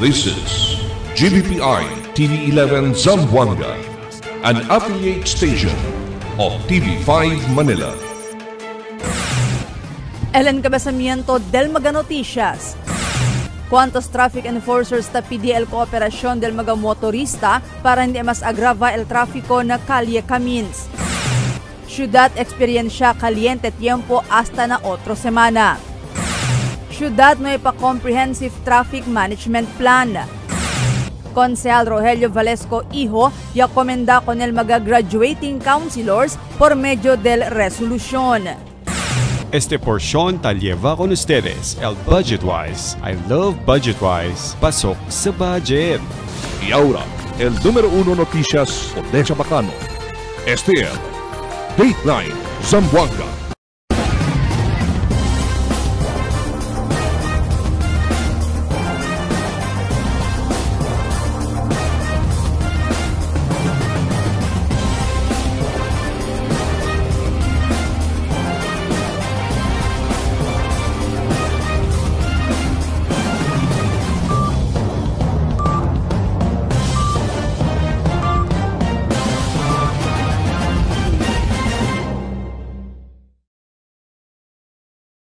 This is GBPI TV11 Zamboanga, an affiliate station of TV5 Manila. Ellen Cabezamiento del Maga Noticias. ¿Cuántos traffic enforcers ta PDL Cooperación del mga motorista para hindi mas agrava el tráfico na Calle Camins? Ciudad experiencia caliente tiempo hasta na otro semana. Ciudad no ipa comprehensive traffic management plan. Consejal Rogelio Valesco Hijo ya komenda con el mga graduating councilors por medio del resolución. Este porción ta lleva con ustedes el Budgetwise. I love Budgetwise. Pasok sa budget. Y ahora, el número 1 noticias de Chabacano. Este es Dateline Zamboanga.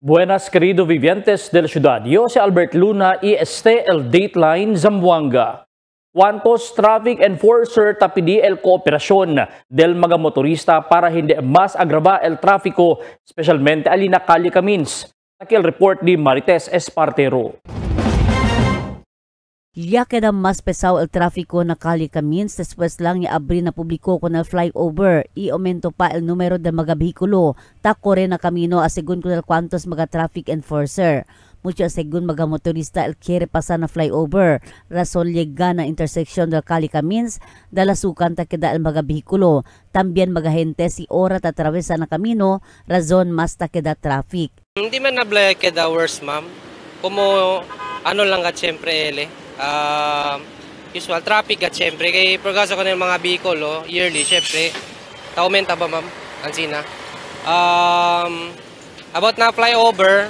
Buenas, querido vivientes de la ciudad. Yo si Albert Luna y este el Dateline Zamboanga. ¿Cuántos traffic enforcer tapidi el kooperación del mga motorista para hindi mas agrava el tráfico, especialmente alina Calle Camins? Aquí el report ni Marites Espartero. Ya queda mas pesado el tráfico na Calle Camins después lang iabri na publiko con el flyover y aumento pa el número de mga behikulo tako rin na kamino asegun ko del cuantos mga traffic enforcer. Mucho asegun mga motorista el quiere pasar na flyover. Razón llega na intersection del Calle Camins dalasukan ta queda el mga behikulo. También mga gente si ora tatravesa na kamino razón mas ta queda traffic. Hindi man nabla queda worse, ma'am. Como ano lang at syempre usual traffic at syempre kay progreso ko ng mga vehicle yearly syempre aumenta ba ma'am ansina about na flyover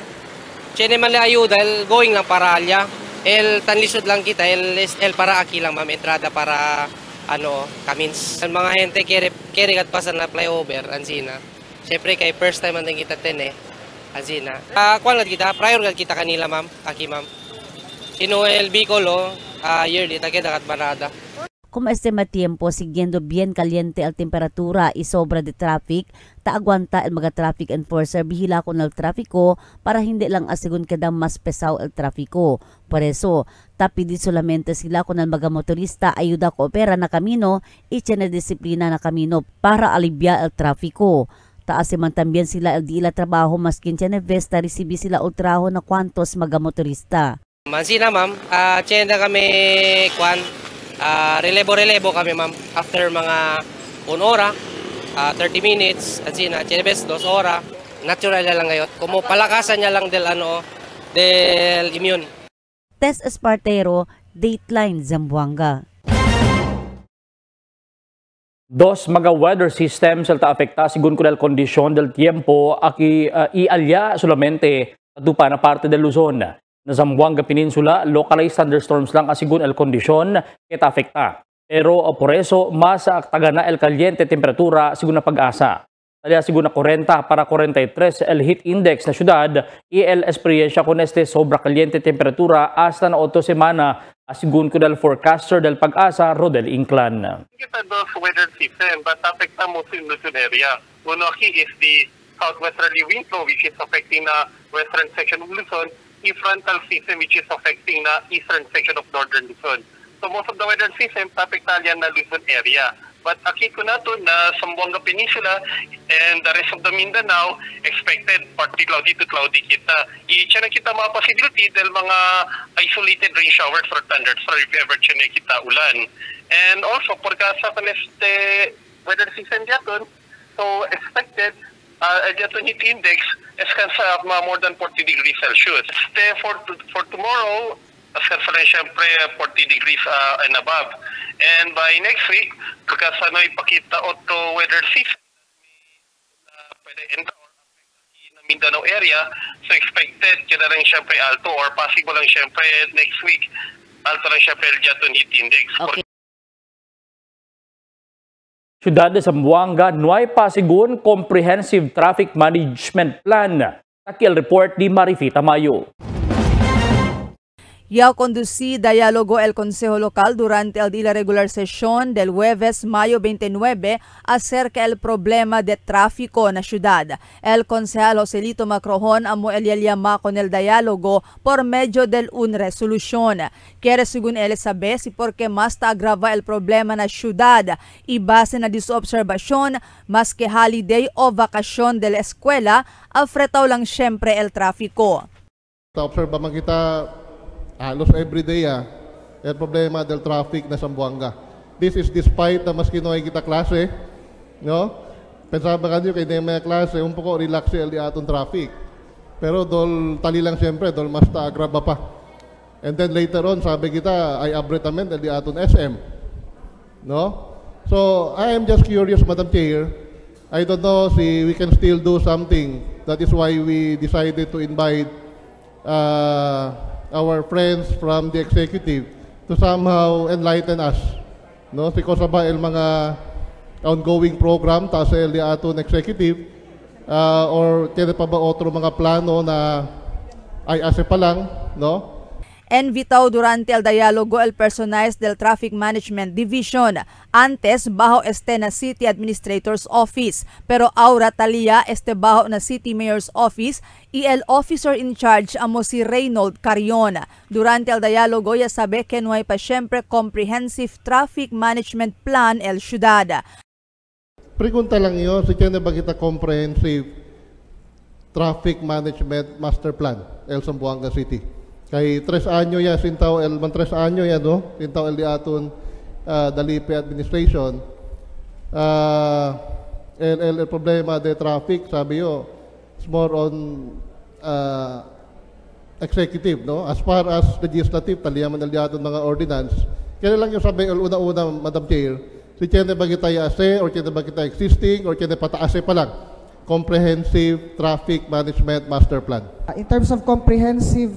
chene man la ayuda el going lang para alya el tanlisod lang kita el para aki lang ma'am entrada para ano Camins el mga gente kere kat pasan na flyover ansina syempre kay first time man kita tene ansina kwan kita prior kita kanila ma'am aki ma'am sino el Bicolo yearly taqueda kat barada. Como este tiempo siguiendo bien caliente el temperatura y sobra de traffic, taaguanta el mga traffic enforcer bihila con el tráfico para hindi lang asegun queda mas pesado el tráfico. Por eso, tapidi solamente sila con el mga motorista ayuda koopera na kamino y tiene disiplina na kamino para aliviar el tráfico. Taasiman también sila el dila trabajo maskin tiene vesta resibi sila o trabajo na kwantos mga motorista. Mansina ma'am, chenda kami kwan, relebo kami ma'am after mga 1 ora, 30 minutes, at sina, chenebes 2 ora, natural lang ngayon. Kumo palakasan niya lang del immune. Tess Espartero, Dateline Zamboanga. Dos mga weather systems al ta-afekta según con el condición del tiempo aquí ialya solamente dupa na parte del Luzon. Na Zamboanga Peninsula, localized thunderstorms lang asigun el kondisyon kita afekta. Pero por eso, mas tagana el caliente temperatura sigun na pag-asa. Talya sigun na 40 para 43 el heat index na syudad y el experiencia con este sobra caliente temperatura hasta na 8 semana asigun ko del forecaster del pag-asa Rodel Inclan. Kita dos weather system but afekta mostly in Luzon area. Uno aquí is the southwesterly wind flow which is affecting the western section of Luzon. Frontal system which is affecting the eastern section of northern Luzon. So most of the weather system tapektal yan na Luzon area. But akito na to na Zamboanga Peninsula and the rest of the Mindanao expected partly cloudy to cloudy kita. I-check na kita mga possibility dahil mga isolated rain showers or thunderstorms if ever check kita ulan. And also forecast sa este weather system dyan, so expected dyan heat index is kansa more than 40 degrees Celsius. For tomorrow, kansa rin syempre 40 degrees and above. And by next week, kansa na ipakita otto weather system pwede enter or affect in Mindanao area. So expected kita rin syempre alto or possible lang syempre next week ultra-Chappelle heat index. Okay. Siyudad de Zamboanga, nuay pasigun comprehensive traffic management plan. Takil report di Marifita Mayo. Ya conducí diálogo el Consejo Local durante el día regular sesión del jueves mayo 29 acerca del problema de tráfico en la ciudad. El concejal Joselito Macrojon amo el llama con el diálogo por medio de una resolución. Quiere según él saber si porque más te agrava el problema en la ciudad y base na disobservación más que holiday o vacación de la escuela, afretaw lang siyempre el tráfico. Observa man kita halos everyday el problema del traffic na Zamboanga. This is despite na maski no kita klase, no? Pensaba kanyo kay may klase, un poco relax el di aton traffic. Pero dol tali lang siyempre, dol mas agraba pa. And then later on, sabi kita ay abretament el di aton SM. No? So, I am just curious, Madam Chair. I don't know if we can still do something. That is why we decided to invite our friends from the executive to somehow enlighten us, no? Because ba el mga ongoing program ta sa el aton executive or kaya pa ba otro mga plano na ay ase pa lang, no? Invitado durante el diálogo el personal del Traffic Management Division. Antes, bajo este na City Administrator's Office, pero ahora talía este bajo na City Mayor's Office y el officer in charge amo si Reynold Carion. Durante el diálogo, ya sabe que no hay pa siempre comprehensive traffic management plan el ciudad. Pregunta lang yun, si kaya ba kita comprehensive traffic management master plan el Zamboanga City? Kay 3 anyo ya sintaw el man 3 anyo ya no sintaw el di aton Dalipe administration el problema de traffic sabi yo it's more on executive, no, as far as legislative taliyaman el di aton mga ordinance kaya lang yung sabi el una-una Madam Chair si kaya ba kita ase or kaya ba kita existing or kaya pataase pa lang comprehensive traffic management master plan. In terms of comprehensive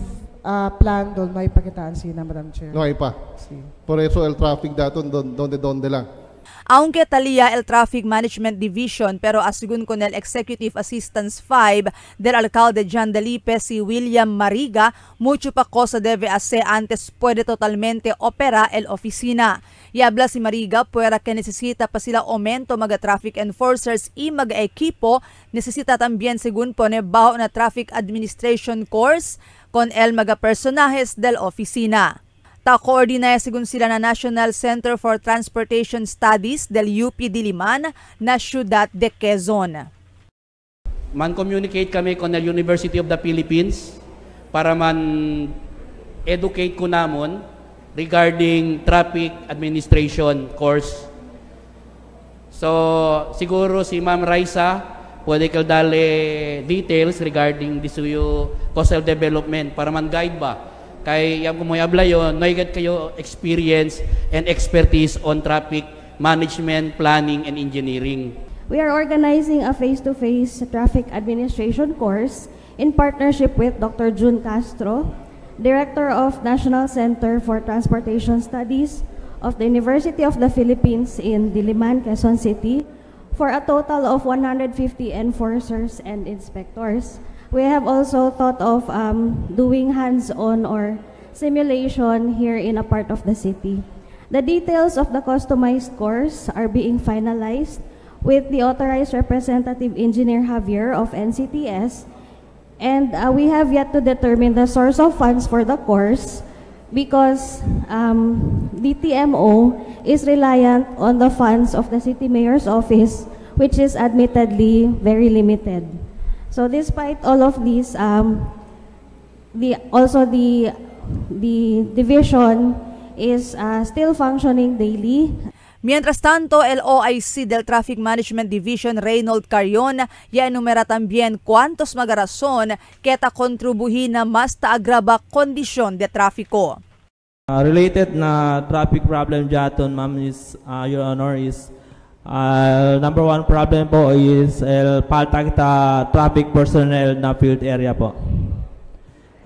plan, doon may pakitaan sina, Madam Chair. No hay pa. Sí. Por eso el traffic daton donde lang. Aunque talía el Traffic Management Division, pero asigun con el Executive Assistance 5 del alcalde John Dalipe, si William Mariga, mucho pa cosa debe hacer antes puede totalmente operar el oficina. Y habla si Mariga, puera que necesita pa sila aumento mga traffic enforcers y mga equipo, necesita también según pone bajo na traffic administration course con el mga personajes del oficina. Ta-coordinate según sila na National Center for Transportation Studies del UP Diliman na Ciudad de Quezon. Man-communicate kami con the University of the Philippines para man-educate ko namon regarding traffic administration course. So, siguro si Ma'am Raisa pwede kang dali details regarding this coastal development para man-guide ba. Kay yung kumayabla yun, naigat kayo experience and expertise on traffic management, planning, and engineering. We are organizing a face-to-face traffic administration course in partnership with Dr. June Castro, Director of National Center for Transportation Studies of the University of the Philippines in Diliman, Quezon City, for a total of 150 enforcers and inspectors. We have also thought of doing hands-on or simulation here in a part of the city. The details of the customized course are being finalized with the authorized representative engineer Javier of NCTS, and we have yet to determine the source of funds for the course because DTMO is reliant on the funds of the City Mayor's Office, which is admittedly very limited. So despite all of these, the division is still functioning daily. Mientras tanto, el OIC del Traffic Management Division, Reynold Carion, ya enumera también cuántos mga rason que ta kontribuhin na mas taagraba kondisyon de trafiko. Related na traffic problem dyan, ma'am, is, Your Honor, is number one problem po is palta kita traffic personnel na field area po.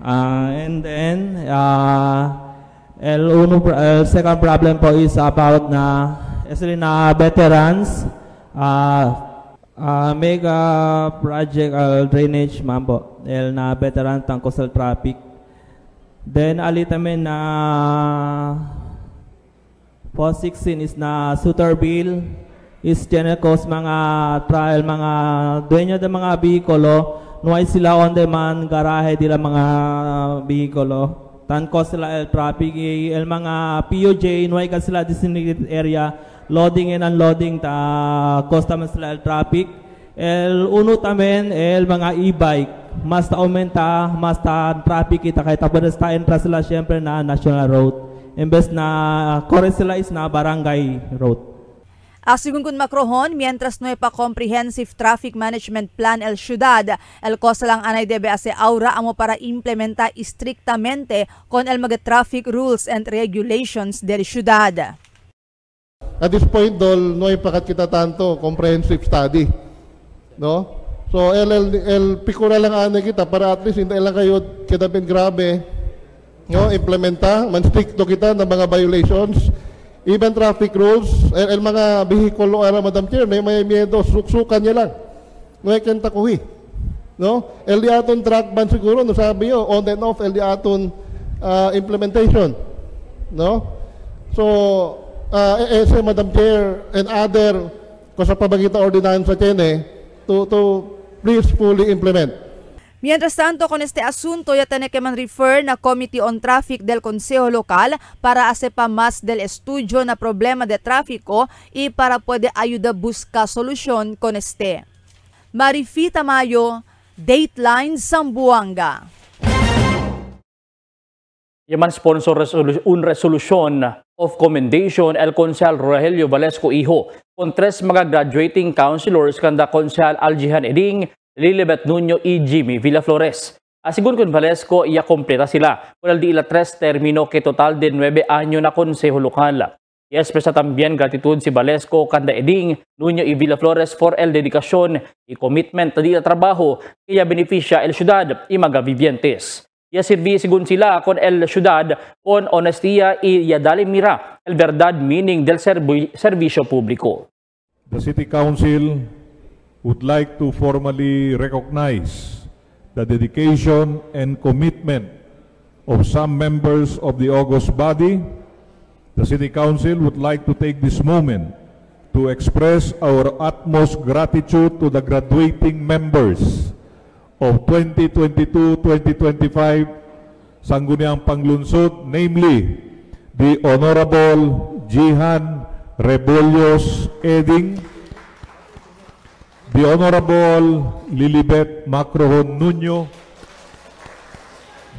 And then Second problem po is about na veterans make a project drainage ma'am po na veteran tang coastal traffic. Then alitamin na 416 is na Sutor Bill is cause mga trial mga dueño de mga bihikulo nuay sila on demand garahe dila mga bihikulo tan cause sila el traffic el mga POJ nuay ka sila designated area loading and unloading ta cause taman sila el traffic el uno tamen el mga e-bike mas ta aumenta mas ta traffic kita kay tabadas ta entra sila syempre na national road imbes na correct sila is na barangay road. Asigun kun Macrohon, mientras no pa comprehensive traffic management plan el ciudad, el cosa lang anay debe ase aura amo para implementa estrictamente con el mga traffic rules and regulations del ciudad. At this point, Dol, no ipakat kita tanto comprehensive study. No? So, el pikura lang anay kita para at least hindi lang kayo kita bin grabe no? Implementa, man-stricto kita ng mga violations. Even traffic rules, el mga bihikulo ara Madam Chair, may miedo, suksukan niya lang. No, kanta kuhi. No? El di aton track ban siguro, no sabi yo, on and off, el di aton implementation. No? So, ese Madam Chair and other, kung sa pabagita ordinansa tiene, to please fully implement. Mientras tanto, con este asunto ya tiene que man refer na Committee on Traffic del Consejo Local para hacer más del estudio na problema de tráfico y para puede ayudar buscar solución con este. Marifita Mayo, Dateline Zamboanga. Yaman sponsor un resolution of commendation el Konsehal Rogelio Valesco Iho con 3 mga graduating councilors kanda Konsehal Aljihan Eding, Lilibet Nuño y Jimmy Villaflores. Asigun con Valesco, iya kompleta sila. Con el di ila 3 termino que total de 9 años na konseho lokal. Y expresa también gratitud si Valesco, Kanda Eding, Nuño y Villaflores for el dedicación y commitment na di ila trabajo que ya beneficia el ciudad y mga vivientes. Ya sirvi sigun sila con el ciudad con honestía y ya dali mira el verdad meaning del servicio público. The City Council would like to formally recognize the dedication and commitment of some members of the August body. The City Council would like to take this moment to express our utmost gratitude to the graduating members of 2022-2025 Sangguniang Panglunsod, namely the Honorable Jihan Rebollos Eding, the Honorable Lilibet Macrohon Nuño,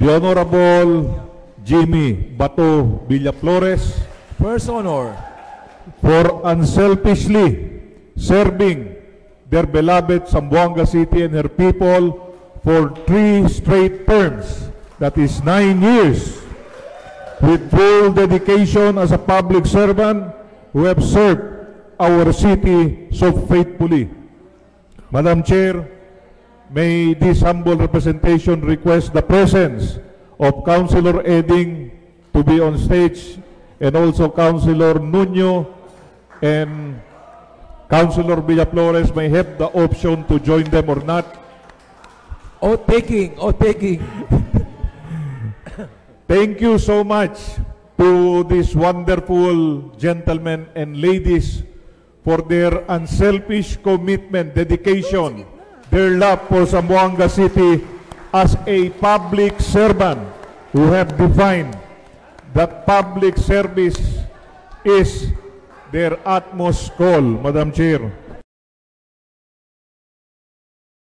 the Honorable Jimmy Bato Villaflores, first honor, for unselfishly serving their beloved Zamboanga City and her people for 3 straight terms, that is 9 years, with full dedication as a public servant who have served our city so faithfully. Madam Chair, may this humble representation request the presence of Councilor Eding to be on stage and also Councilor Nuño and Councilor Villaflores may have the option to join them or not. oh taking. Thank you so much to these wonderful gentlemen and ladies for their unselfish commitment, dedication, their love for Zamboanga City as a public servant who have defined that public service is their utmost goal, Madam Chair.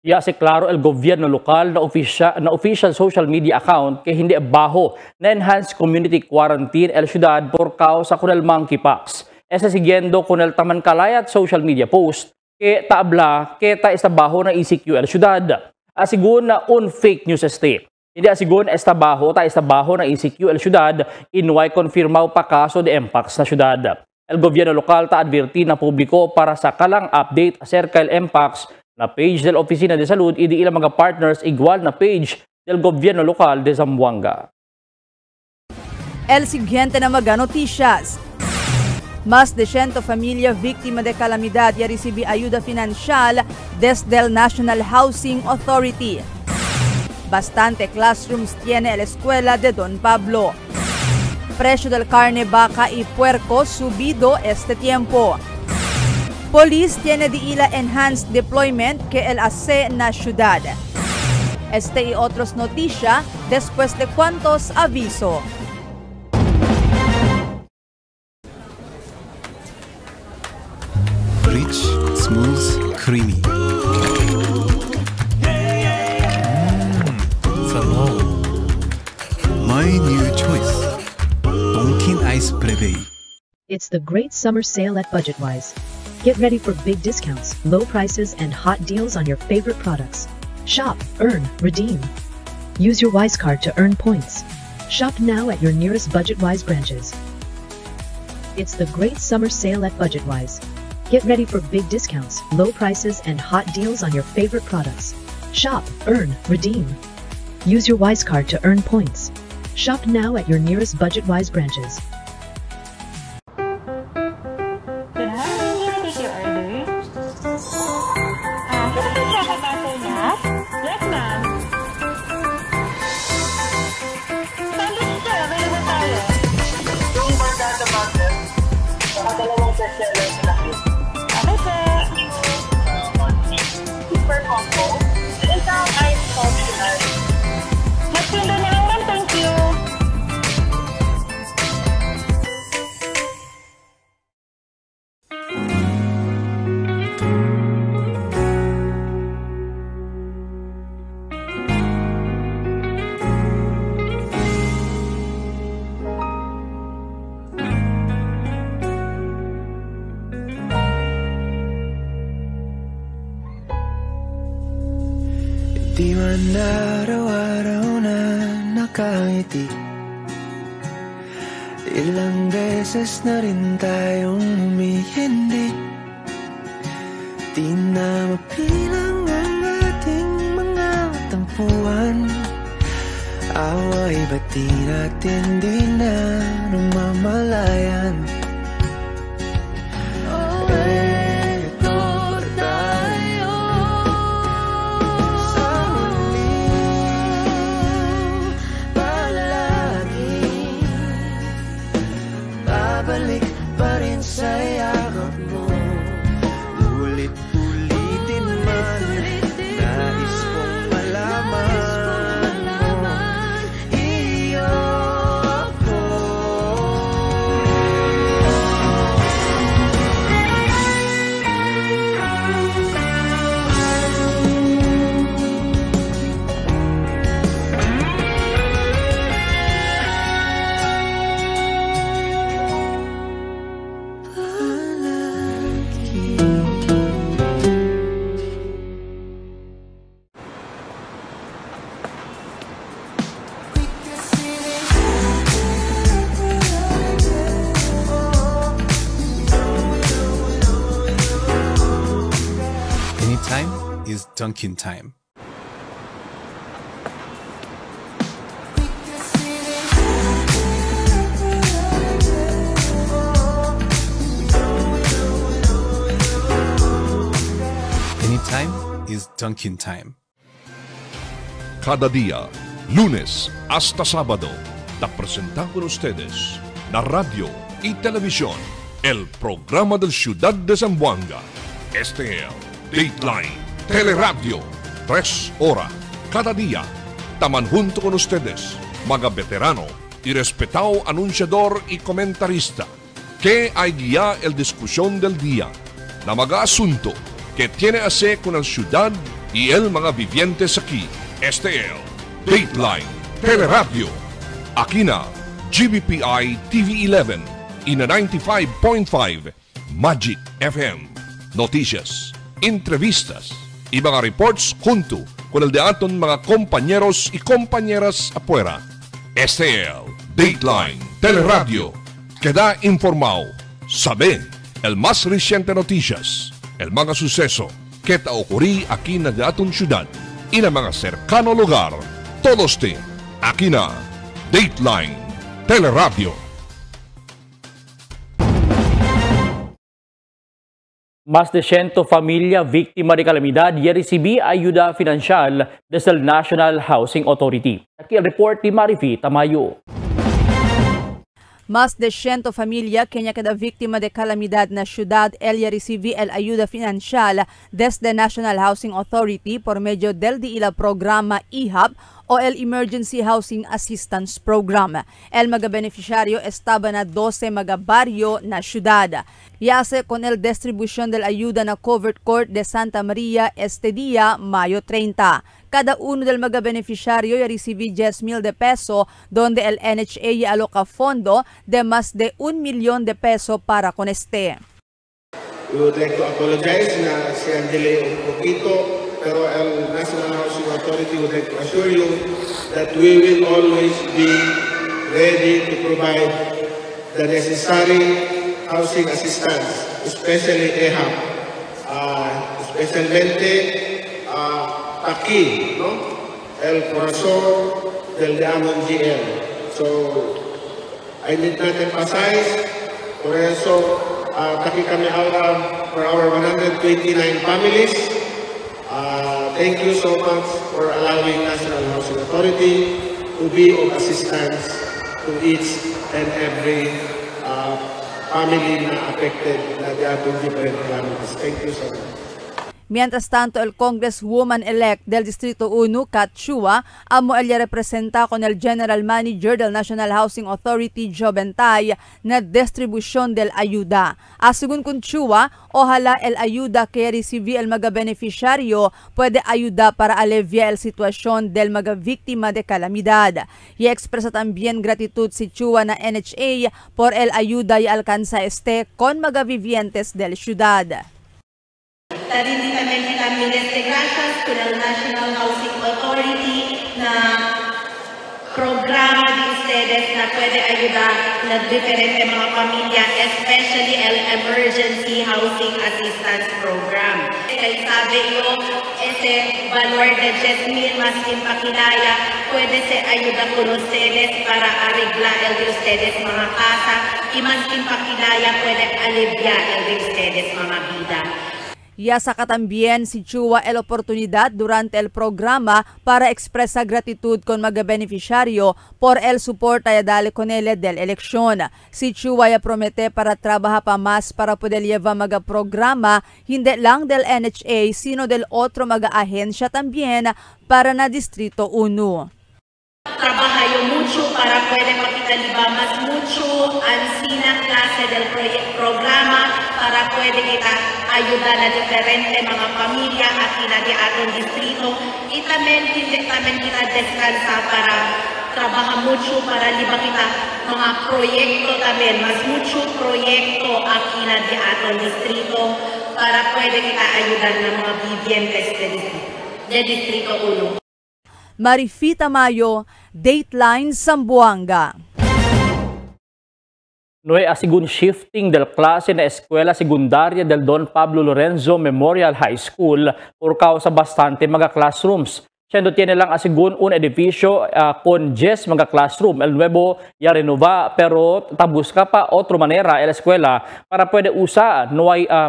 Ya si klaro el gobyerno lokal na official social media account kay hindi baho na enhanced community quarantine el ciudad por causa con el monkeypox. Esa siguiendo con el taman kalayat social media post que taabla que ta estabaho na ECQ el ciudad. Asigun na un fake news este. Hindi asigun estabaho na ECQ el ciudad inway confirmao pa kaso de mpox na ciudad. El gobyerno lokal ta adverti na publiko para sa kalang update acerca el mpox na page del Oficina de Salud y di ilang mga partners igual na page del gobyerno lokal de Zamboanga. El siguiente na mga noticias. Más de 100 familia víctima de calamidad y recibe ayuda financial desde el National Housing Authority. Bastante classrooms tiene la escuela de Don Pablo. Precio del carne vaca y puerco subido este tiempo. Police tiene de ila enhanced deployment que el hace na ciudad. Este y otros noticias después de cuantos aviso. Rich, smooth, creamy. Salon. My new choice. Donkin Ice Prevei. It's the great summer sale at Budgetwise. Get ready for big discounts, low prices, and hot deals on your favorite products. Shop, earn, redeem. Use your Wise card to earn points. Shop now at your nearest Budgetwise branches. It's the great summer sale at Budgetwise. Get ready for big discounts, low prices, and hot deals on your favorite products. Shop, earn, redeem. Use your Wise card to earn points. Shop now at your nearest Budgetwise branches. Di man araw-araw na nakangiti, ilang beses na rin tayong humihindi. Di na mapilang ang ating mga tampuhan. Away ba't di natin di na namamalayan? Babalik pa rin sa yakap mo, ulit-ulitin man. Nais kong malaman mo, iyo ako. Anytime is Dunkin' time. Anytime is Dunkin' time. Cada día, lunes hasta sábado, te presentamos con ustedes la radio y televisión, el programa del Ciudad de Zamboanga. Este es Dateline Teleradio, 3 horas cada día. Taman junto con ustedes, mga veterano y respetado anunciador y comentarista, que hay guía el discusión del día, na mga asunto que tiene a hacer con la ciudad y el mga vivientes aquí. Este es Dateline Teleradio, aquí na GBPI TV11 y na 95.5 Magic FM. Noticias, entrevistas y mga reports junto con el de aton mga compañeros y compañeras afuera. Este es Dateline Teleradio, que da informado, sabe el más reciente noticias, el mga suceso que ta ocurrí aquí na de aton ciudad y na mga cercano lugar. Todos te aquí na Dateline Teleradio. Más de 100 familia víctima de calamidad y recibí ayuda financial desde el National Housing Authority. Aquí el report de Marifi Tamayo. Más de 100 familia que queda víctima de calamidad na ciudad ella recibí el ayuda financial desde National Housing Authority por medio del DILA programa IHAP o el Emergency Housing Assistance Program. El mga beneficiario estaba na 12 mga barrio na ciudad. Yase con el distribución del ayuda na Covert Court de Santa Maria este día, Mayo 30. Cada uno del mga beneficiario ya recibí 10,000 de peso, donde el NHA ya aloca fondo de más de 1 millón de peso para con este. We would like to apologize na siya delay un poquito, pero el National Housing Authority would like to assure you that we will always be ready to provide the necessary housing assistance, especially EHAP, especialmente aquí, ¿no? El corazón del Diamond GL. So, I need not emphasize, por eso, aquí kami ahora for our 129 families. Thank you so much for allowing National Housing Authority to be of assistance to each and every family na affected na atong different calamities. Thank you so much. Mientras tanto, el Congresswoman-elect del Distrito 1, Kat Chua, amo ella representa con el General Manager del National Housing Authority, Joe Bentay, na distribución del ayuda. Según con Chua, ojalá el ayuda que recibí el mga beneficiario puede ayudar para aliviar el situación del mga víctima de calamidad. Y expresa también gratitud si Chua na NHA por el ayuda y alcanza este con mga vivientes del ciudad. También kita gracias con el National Housing Authority na programa de ustedes na puede ayudar na diferente mga pamilya, especially el Emergency Housing Assistance Program. Kaya sabi ko, ese valor de 10,000 más impakilaya, puede ser ayuda con ustedes para arreglar el de ustedes mga casa y más impakilaya puede aliviar el de ustedes mga vida. Ya saca también si Chua el oportunidad durante el programa para expresa gratitud con mga beneficiario por el soporta ya dale con ele del eleksyon. Si Chua ya promete para trabaja pa mas para poder llevar mga programa hindi lang del NHA sino del otro mga ahensya también para na Distrito 1. Trabajo mucho para poder capitalizar más mucho ansina clase del programa para poder kita ayudar a diferentes mga pamilya aquí na di atong distrito y también kita descansa para trabajar mucho para liba kita mga proyekto también mas mucho proyekto aquí na di atong distrito para poder kita ayudar na mga vivientes de Distrito 1. Marifi Tamayo, Dateline Zamboanga. Noe asigun shifting del klase na eskwela sekundarya del Don Pablo Lorenzo Memorial High School por causa bastante mga classrooms. Siendo tiene lang asigun un edificio con 10 mga classroom. El nuevo ya renova pero tabusca pa otra manera el eskwela para puede usar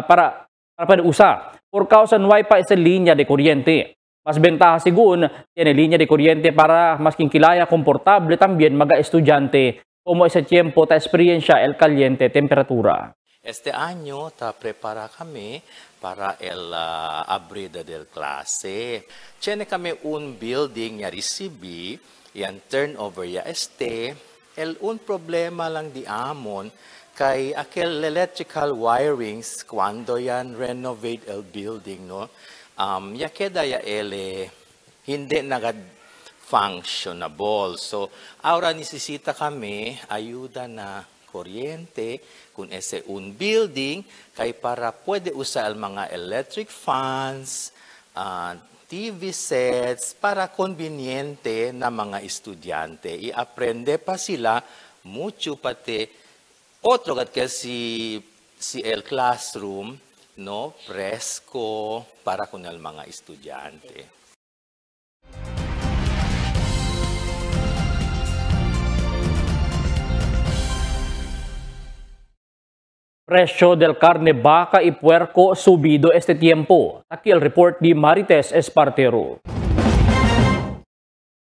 para puede usar por causa no hay pa esa línea de corriente. Mas ventaja según tiene línea de corriente para mas kinkilaya komportable también mga estudyante como ese tiempo ta experiencia el caliente temperatura. Este año ta prepara kami para el abrida del clase. Tiene kami un building ya recibi, yan turnover ya el un problema lang di amon kay aquel electrical wirings cuando yan renovate el building, no? Ya queda ya hindi nagad functionable. So, ahora necesita kami ayuda na kuryente kung ese un building kay para pwede usar mga electric fans, TV sets para conveniente na mga estudyante. I-aprende pa sila mucho pati otro kasi el classroom no presko para con el mga estudyante. Presyo del carne vaca y puerco subido este tiempo. Aquí el report de Marites Espartero.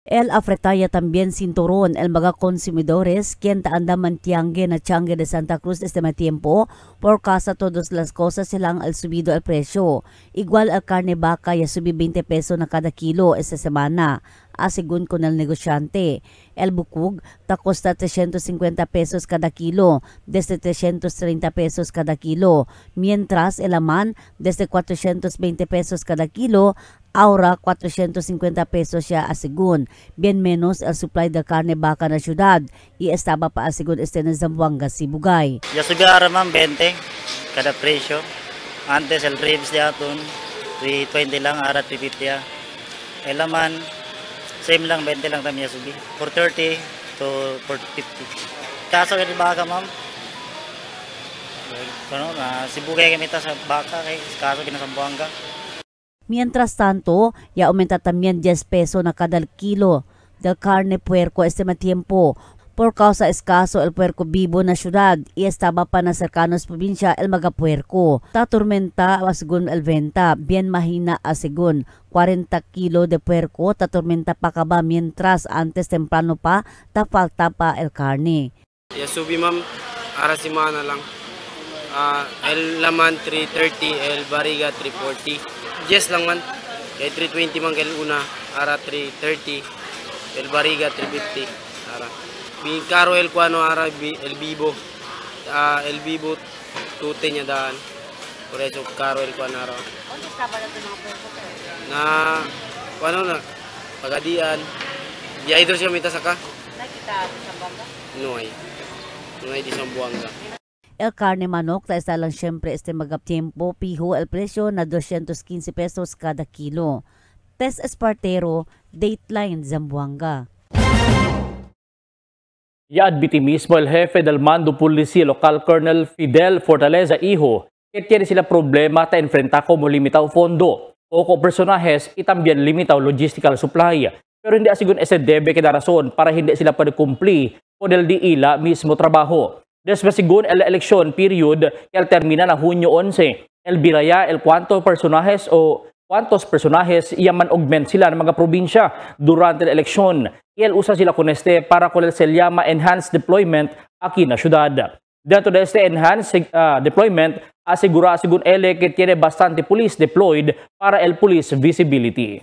El afretaya también cinturón el mga consumidores quien andaman tiangue na Tiangue de Santa Cruz este tiempo por causa todas las cosas silang al subido el presyo. Igual al carne vaca ya subi 20 peso na kada kilo esta semana. Asigun con el negosyante. El bukug ta costa 350 pesos cada kilo, desde 330 pesos cada kilo, mientras el laman desde 420 pesos cada kilo, ahora 450 pesos siya asigun. Bien menos el supply de carne vaca na syudad y estaba pa asigun este na Zamboanga, Sibugay. Ya subara ma'am 20 kada presyo. Antes el ribs de atun 320 lang, ahora 350 ya. El laman same lang, 20 lang kami subi. 430 to 450. Kaso kaya baka ma'am. Ano na, Sibugay kami ta sa baka kay kaso kinasambuanga. Mientras tanto, ya aumenta también 10 peso na cada kilo del carne puerco este tiempo. Por causa escaso el puerco vivo na syudad y estaba pa na cercanos probinsya el mga puerco. Ta tormenta asigun el venta, bien mahina asigun. 40 kilo de puerco ta tormenta pa kaba mientras antes temprano pa ta falta pa el carne. Ya subi ma'am, ara simana lang. El laman 330, el bariga 340. Yes lang man. Kay 320 man kay una, ara 330. El bariga 350. Ara. Bin caro el kuano ara el vivo. El vivo tute niya daan. Por eso caro el kuano ara. Na kuano na pagadian. Di idol siya mita saka. Nakita sa Zamboanga? No ay. No ay di Zamboanga. El carne manok ta isa lang syempre este magatiempo piho el presyo na 215 pesos kada kilo. Tess Espartero, Dateline, Zamboanga. Yaadbiti mismo el jefe del mando policía local Colonel Fidel Fortaleza Hijo que tiene sila problema ta enfrenta como limitado fondo o con personajes y también limitado logistical supply. Pero hindi asigun ese debe que da razón para hindi sila pag-cumpli con el diila mismo trabajo. Después según el election period que al termina na Hunyo 11, el biraya el cuantos personajes yaman augment sila ng mga probinsya durante la eleksyon. Y el usa sila con este para con el se llama enhanced deployment aquí na syudad. Dentro de este enhanced deployment, asegura según él que tiene bastante police deployed para el police visibility.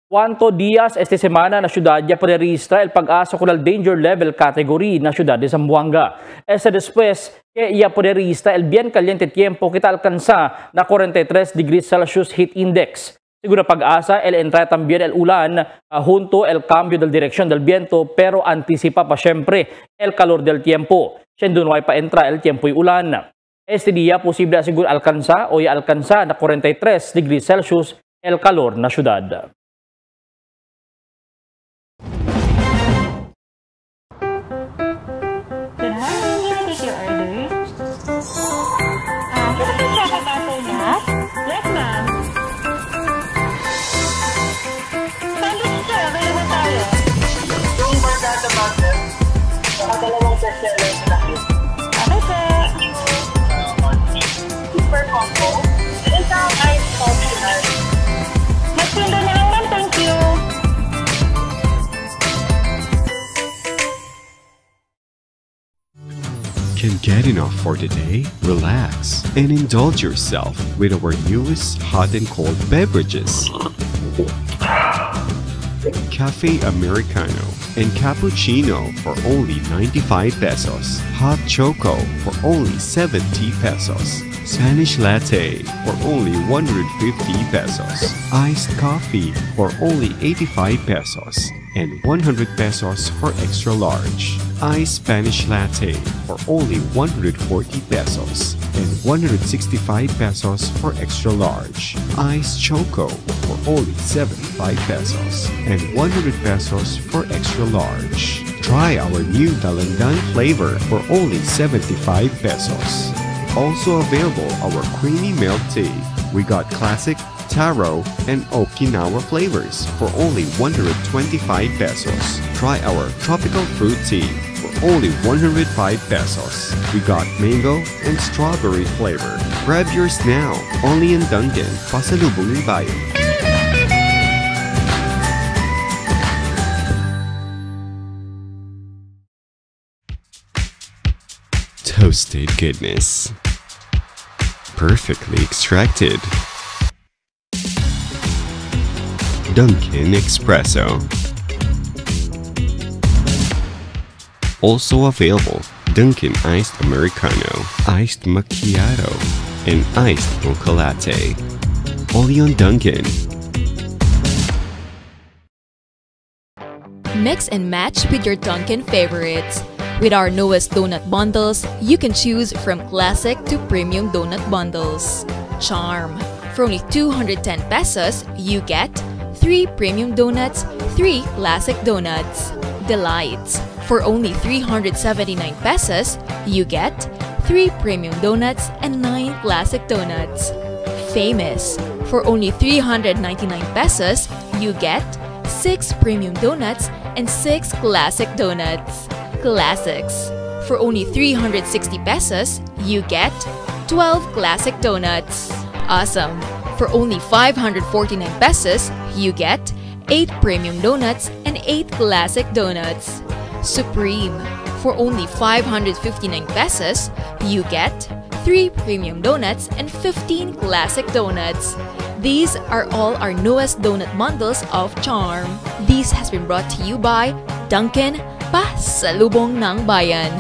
¿Cuántos días esta semana na syudad ya pre-registra el pag-asa con el danger level category na syudad de Zamboanga? Ese después que ya pre-registra el bien caliente tiempo que alcanza na 43 degrees Celsius heat index. Seguro pag-asa, el entra también el ulan junto el cambio del dirección del viento pero anticipa pa siempre el calor del tiempo. Siendo no hay pa entra el tiempo y ulan. Este día posible seguro alcanza o ya alcanza na 43 degrees Celsius el calor na syudad. Yes, ma'am. Sandwich sir, available tayo. Yung bargata butter, dalawang bestseller na yun. Okay, sir. Super combo. Isang ice coffee ice. Magpinda na lang, ma'am. Thank you. Can't get enough for today? Relax and indulge yourself with our newest hot and cold beverages. Cafe Americano and Cappuccino for only 95 pesos. Hot Choco for only 70 pesos. Spanish Latte for only 150 pesos. Iced Coffee for only 85 pesos. And 100 pesos for extra large. Iced Spanish Latte for only 140 pesos and 165 pesos for extra large. Iced Choco for only 75 pesos and 100 pesos for extra large. Try our new Dalandan flavor for only 75 pesos. Also available our creamy milk tea. We got classic, taro, and Okinawa flavors for only 125 pesos. Try our tropical fruit tea for for only 105 pesos. We got mango and strawberry flavor. Grab yours now, only in Dunkin', Pasalubong ng Bayan. Toasted goodness. Perfectly extracted. Dunkin' Espresso. Also available, Dunkin' Iced Americano, Iced Macchiato, and Iced Mocha Latte. Only on Dunkin'. Mix and match with your Dunkin' favorites. With our newest donut bundles, you can choose from classic to premium donut bundles. Charm. For only 210 pesos, you get 3 premium donuts, 3 classic donuts. Delights. For only 379 pesos, you get 3 premium donuts and 9 classic donuts. Famous. For only 399 pesos, you get 6 premium donuts and 6 classic donuts. Classics. For only 360 pesos, you get 12 classic donuts. Awesome. For only 549 pesos, you get 8 premium donuts and 8 classic donuts. Supreme. For only 559 pesos, you get 3 premium donuts and 15 classic donuts. These are all our newest donut bundles of Charm. This has been brought to you by Dunkin', Pasalubong ng Bayan.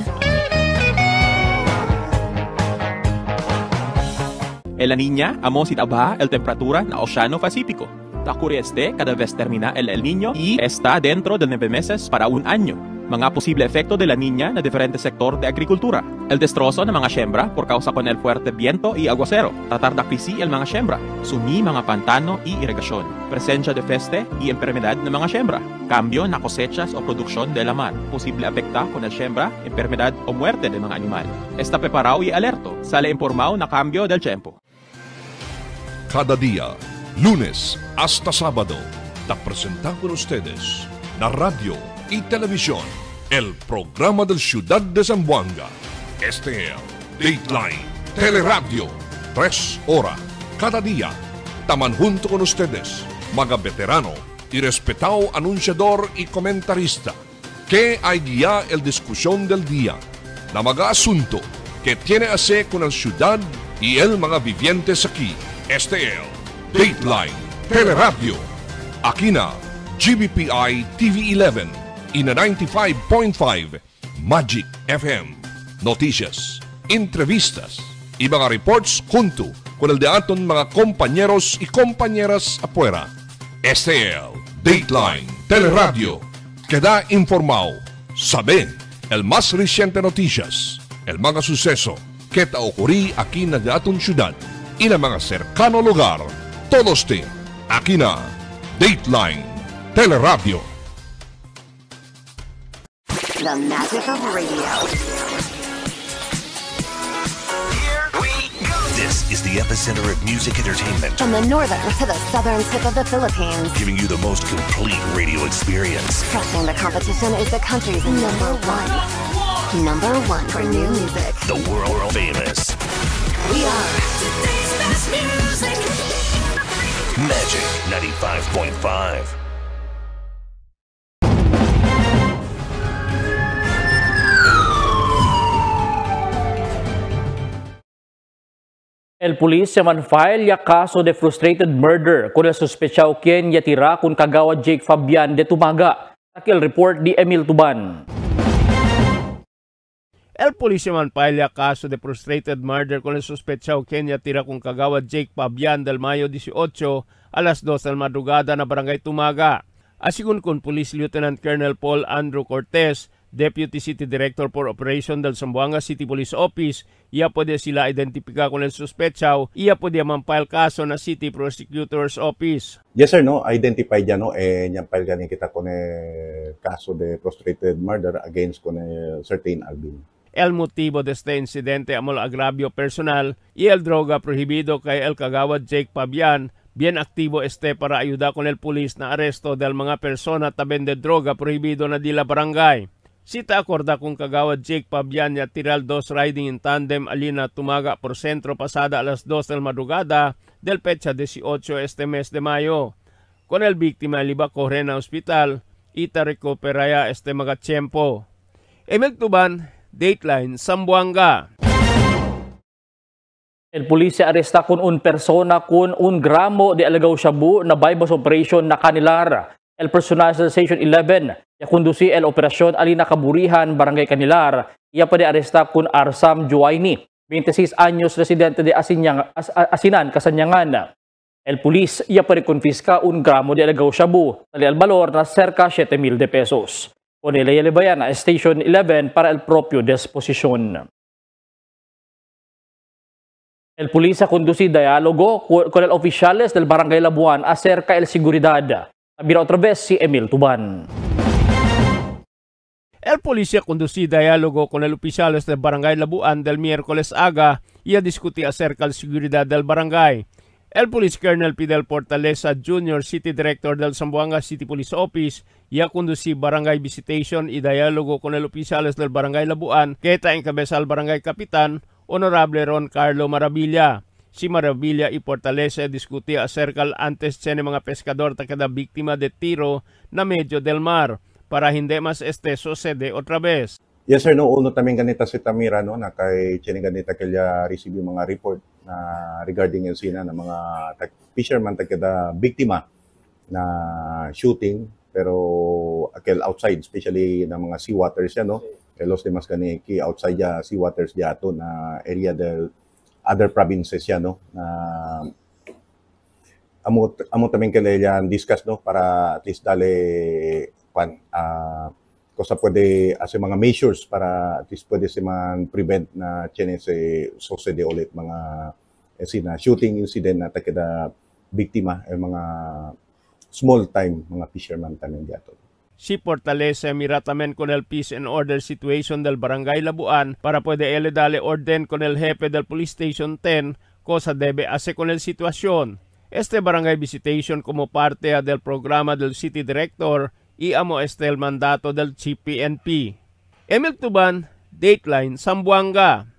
El La Niña, amo si tabaja el temperatura na Oceano Pacífico. Ocurre cada vez termina el Niño y está dentro de 9 meses para un año. Mga posible efecto de La Niña na diferente sektor de agrikultura. El destrozo ng mga siembra por causa con el fuerte viento y aguacero. Tratar de krisi el mga siembra. Sumi mga pantano y irrigasyon. Presencia de peste y enfermedad ng mga siembra. Cambio na cosechas o produksyon de la mar. Posible afecta con el siembra, enfermedad o muerte de mga animal. Está preparado y alerto. Sale informado na cambio del tiempo. Cada día, lunes hasta sábado, te presentamos con ustedes na radio y televisión el programa del Ciudad de Zamboanga. Este es Dateline Teleradio, 3 horas cada día. Taman junto con ustedes, mga veterano y respetado anunciador y comentarista, que hay guía el discusión del día, na mga asunto que tiene a ver con el ciudad y el mga vivientes aquí. Este es Dateline Teleradio. Aquí na GBPI TV11 y na 95.5 Magic FM. Noticias, entrevistas y mga reports junto con el de aton mga compañeros y compañeras afuera. Este es Dateline Teleradio. Queda informado, sabe el más reciente noticias, el mga suceso que ta ocurrí aquí na de aton ciudad y na mga cercano lugar. Todos te aquí na Dateline Teleradio. The magic of radio. This is the epicenter of music entertainment. From the northern to the southern tip of the Philippines. Giving you the most complete radio experience. Crushing the competition is the country's number one. Number one for new music. The world famous. We are today's best music. Magic 95.5. El pulis man file ya kaso de frustrated murder kung suspetsyaw kien ya tira kung kagawad Jake Fabian de Tumaga. Takil report di Emil Tuban. El pulisya man file ya kaso de frustrated murder kung suspetsyaw kien ya tira kung kagawad Jake Fabian del Mayo 18 alas 2 ng madrugada na barangay Tumaga. Asigun kun Police Lieutenant Colonel Paul Andrew Cortez, Deputy City Director for Operation del Zamboanga City Police Office, iya pwede sila identifika kung el suspetsaw, iya pwede mampile kaso na City Prosecutor's Office. Yes sir, no, identified ya no, nyampile gani kita kung kaso de frustrated murder against kung certain Alvin. El motivo de este incidente amol agravio personal y el droga prohibido kay el kagawad Jake Fabian. Bien aktibo este para ayuda con el pulis na aresto del mga persona taben de droga prohibido na dila barangay. Sita akorda kung kagawad Jake Pabian ya tiral dos riding in tandem alina tumaga por centro pasada alas 2 del madrugada del pecha 18 este mes de mayo. Con el víctima liba corren a hospital ita recuperaya este mga tiempo. Emil Tuban, Dateline, Zamboanga. El pulisya aresta kun un persona kun 1 gramo de alagaw shabu na bypass operation na kanilar. El personal sa Station 11 ya kundusi el operasyon alina kaburihan barangay Kanilar iya pa de aresta kun Arsam Juwaini 26 anyos residente de Asinan Kasanyangan. El pulis iya pa de konfiska 1 gramo de alagaw shabu tali al valor na cerca 7,000 de pesos. Con el Lebayan na Station 11 para el propio disposisyon. El pulis conduci diálogo con el oficiales del Barangay Labuan acerca el seguridad. Abira otra vez si Emil Tuban. El policía conducí diálogo con el oficiales del Barangay Labuan del miércoles aga y a discutir acerca de la seguridad del barangay. El Police Colonel Fidel Fortaleza Jr., City Director del Zamboanga City Police Office, y a conducir barangay visitation y diálogo con el oficiales del Barangay Labuan que está encabeza al Barangay Kapitan, Honorable Ron Carlo Maravilla. Si Maravilla y Fortaleza discutía acerca del antes de mga pescador na kada biktima de tiro na medyo del mar para hindi mas sucede otra vez. Yes sir, no, uno también ganita si Tamira, no, na kay chini ganita kaya receive yung mga report na regarding yung sina na mga fisherman na kada biktima na shooting pero akel outside, especially na mga seawaters yan, no, los demás kaniki outside ya seawaters diato na area del other provinces yan, no, na amo también kailangan discuss, no, para at least dale cosa pwede hacer mga measures para at least pwede si man prevent na se sucede ulit mga na shooting incident na takeda biktima mga small time mga fisherman tamen diato. Si Fortaleza mira también con el peace and order situation del Barangay Labuan para puede él darle orden con el jefe del Police Station 10 cosa debe hacer con el situación. Este barangay visitation como parte del programa del City Director y amo el mandato del Chief PNP. Emil Tuban, Dateline, Zamboanga.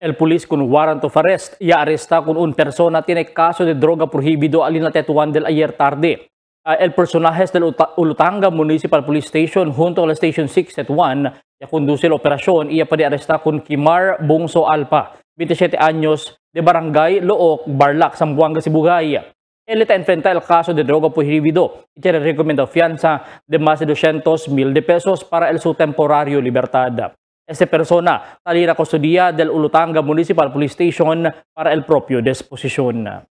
El pulis con warrant of arrest ya arresta con un persona tiene caso de droga prohibido alina tetuan del ayer tarde. El personaje del Olutanga Municipal Police Station junto a la Station 6 at 1 ya conduce la operación y ya puede arrestar con Kimar Bongso Alpa, 27 años, de Barangay Look, Barlac, Zamboanga, Sibugay. Él está enfrenta el caso de droga prohibido y tiene recomendado fianza de más de 200,000 de pesos para el su temporario libertad. Esta persona talira custodia del Olutanga Municipal Police Station para el propio disposición.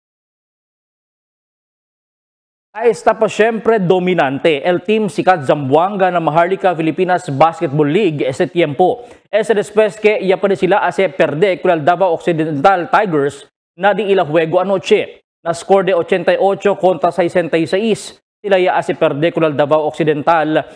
Está pa siyempre dominante el team Sikat Zamboanga na Maharlika Philippines Basketball League ese tiempo. Ese después que ya pa sila ase perde con el Davao Occidental Tigers na di ila juego anoche. Na score de 88 contra 66. Sila ya ase perde con el Davao Occidental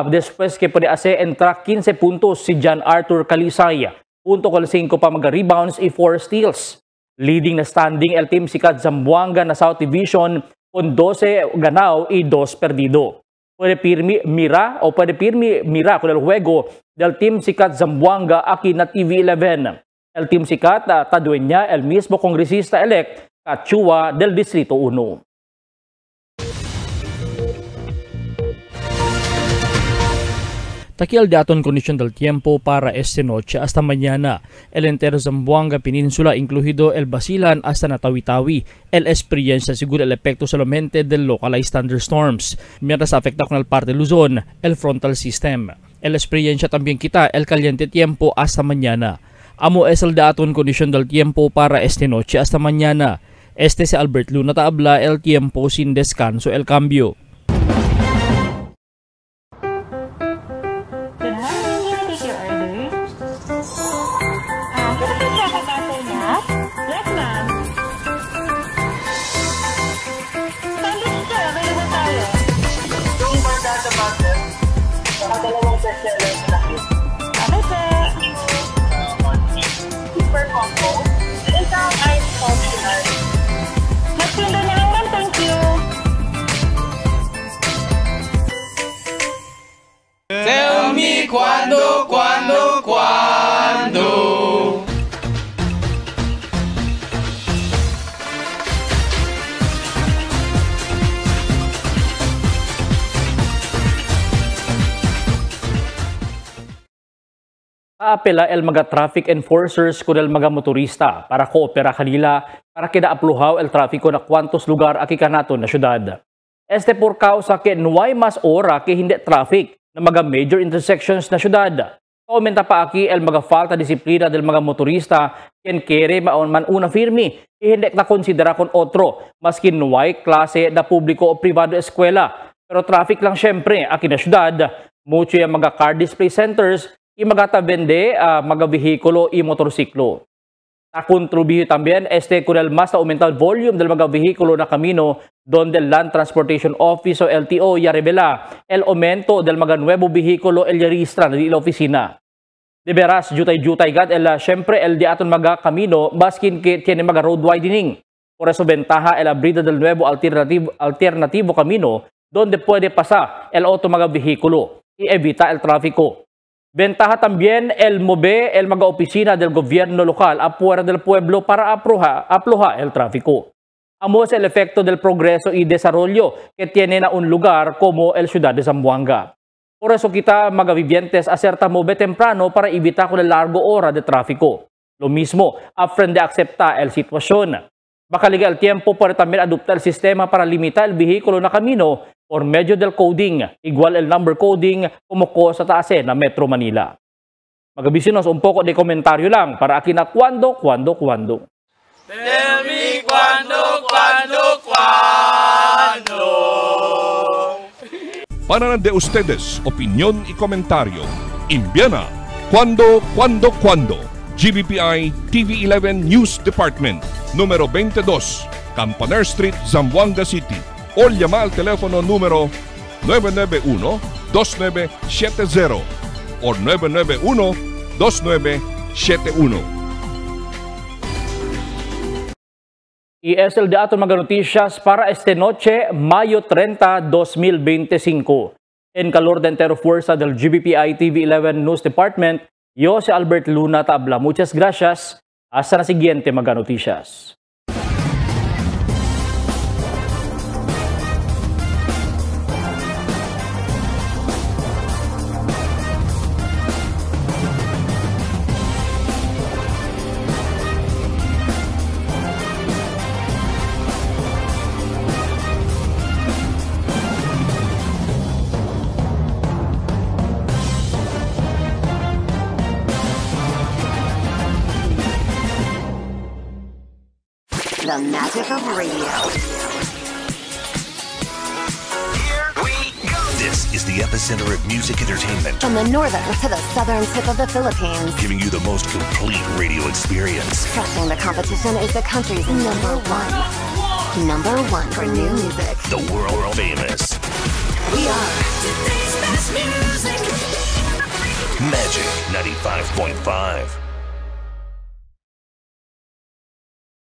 después que puede ase entra 15 puntos si John Arthur Calisay. Punto con 5 pa mag-rebounds y 4 steals. Leading na standing el team Sikat Zamboanga na South Division con 12 ganado y 2 perdido. Puede mira con el juego del Team Sikat Zamboanga aquí na TV11. El Team Sikat está dueña el mismo congresista-elect Kachua del Distrito 1. Takial daton condición del tiempo para esta noche hasta mañana. El entero Zamboanga Peninsula, incluido el Basilan hasta Natawi-Tawi. El experiencia segura el efecto solamente de localized thunderstorms. Mientras afecta con el parte de Luzon, el frontal system. El experiencia también quita el caliente tiempo hasta mañana. Amo es el daton condición del tiempo para esta noche hasta mañana. Este es Albert Luna Taabla, el tiempo sin descanso, el cambio. apela el mga traffic enforcers con el mga motorista para koopera kanila para kinaapluhaw el trafiko na kwantos lugar aki kanato na syudad. Este por causa que no hay mas ora que hindi traffic na mga major intersections na syudad. Aumenta pa aki el mga falta disiplina del mga motorista ken kere man una firme y hindi na konsidera kon otro maski no hay klase na publiko o privado eskwela. Pero traffic lang syempre aki na syudad. Mucho yung mga car display centers y magatabende mga vehikulo y motorsiklo. Nakontribuye también con el más aumentado volume del mga vehikulo na camino donde el Land Transportation Office o LTO ya revela el aumento del mga nuevo vehikulo el registra na di la oficina. De veras, jutay-jutay gad syempre el di aton mga camino baskin que tiene mga road widening. Por eso ventaja el abrida del nuevo alternativo camino donde puede pasar el otro mga vehikulo y evita el tráfico. Ventaja también el mover el mga opisina del gobierno local afuera del pueblo para aplojar el tráfico. Amo el efecto del progreso y desarrollo que tiene na un lugar como el ciudad de Zamboanga. Por eso kita mga vivientes acerta mover temprano para evitar con el largo hora de tráfico. Lo mismo, aprende a aceptar el situación. Makaliga el tiempo para también adoptar el sistema para limitar el vehículo na camino por medio del coding, igual el number coding como ko sa taas na Metro Manila. Magabisinos un poco de komentaryo lang para aquí na cuando. Tell me cuando. Para de ustedes, opinión y comentario. Envíana cuando. GBPI TV11 News Department, número 22, Campaner Street, Zamboanga City. O llama al teléfono número 991-2970 o 991-2971. Y es el dato mga noticias para esta noche, Mayo 30, 2025. En calor de entero fuerza del GBPI TV11 News Department, yo si Albert Luna Tabla. Muchas gracias. Hasta la siguiente mga noticias. The magic of radio. Here we go. This is the epicenter of music entertainment. From the northern to the southern tip of the Philippines. Giving you the most complete radio experience. Crushing the competition is the country's number one. Number one for new music. The world famous. We are today's best music. Magic 95.5.